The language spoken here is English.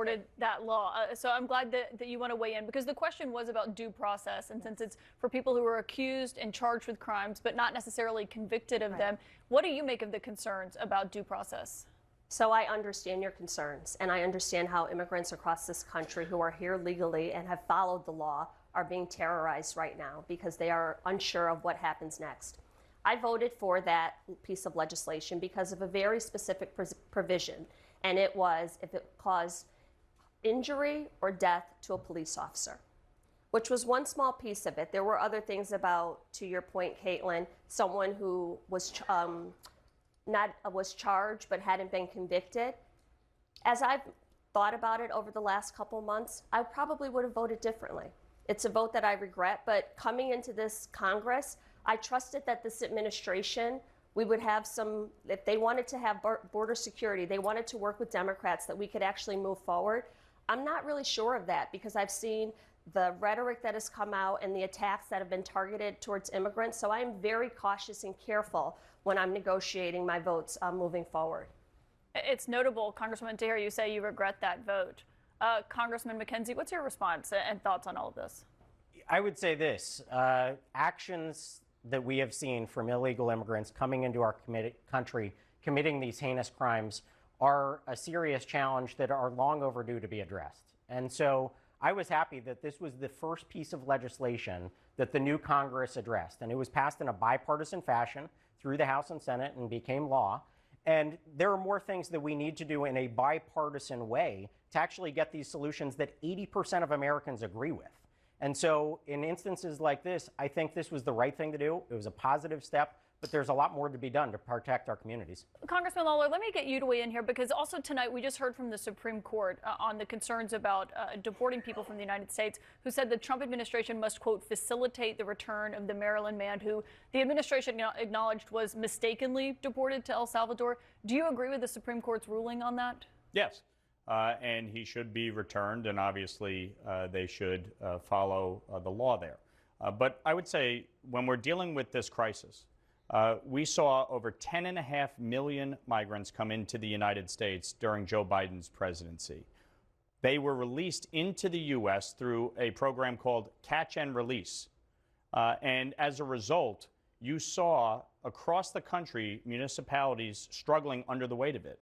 supported that law. So I'm glad that you want to weigh in, because the question was about due process. And since it's for people who are accused and charged with crimes, but not necessarily convicted of them, what do you make of the concerns about due process? So I understand your concerns, and I understand how immigrants across this country who are here legally and have followed the law are being terrorized right now because they are unsure of what happens next. I voted for that piece of legislation because of a very specific provision, and it was if it caused injury or death to a police officer, which was one small piece of it. There were other things about, to your point, Caitlin, someone who was was charged but hadn't been convicted. As I've thought about it over the last couple months, I probably would have voted differently. It's a vote that I regret, but coming into this Congress, I trusted that this administration, we would have some, if they wanted to have border security, they wanted to work with Democrats, that we could actually move forward. I'm not really sure of that because I've seen the rhetoric that has come out and the attacks that have been targeted towards immigrants. So I am very cautious and careful when I'm negotiating my votes moving forward. It's notable, Congresswoman, to hear you say you regret that vote. Congressman McKenzie, what's your response and thoughts on all of this? I would say this, actions that we have seen from illegal immigrants coming into our country, committing these heinous crimes, are a serious challenge that are long overdue to be addressed. And so I was happy that this was the first piece of legislation that the new Congress addressed. And it was passed in a bipartisan fashion through the House and Senate and became law. And there are more things that we need to do in a bipartisan way to actually get these solutions that 80% of Americans agree with. And so in instances like this, I think this was the right thing to do. It was a positive step, but there's a lot more to be done to protect our communities. Congressman Lawler, let me get you to weigh in here, because also tonight we just heard from the Supreme Court on the concerns about deporting people from the United States, who said the Trump administration must, quote, facilitate the return of the Maryland man who the administration acknowledged was mistakenly deported to El Salvador. Do you agree with the Supreme Court's ruling on that? Yes. And he should be returned, and obviously they should follow the law there. But I would say when we're dealing with this crisis, we saw over 10.5 million migrants come into the United States during Joe Biden's presidency. They were released into the U.S. through a program called Catch and Release. And as a result, you saw across the country municipalities struggling under the weight of it.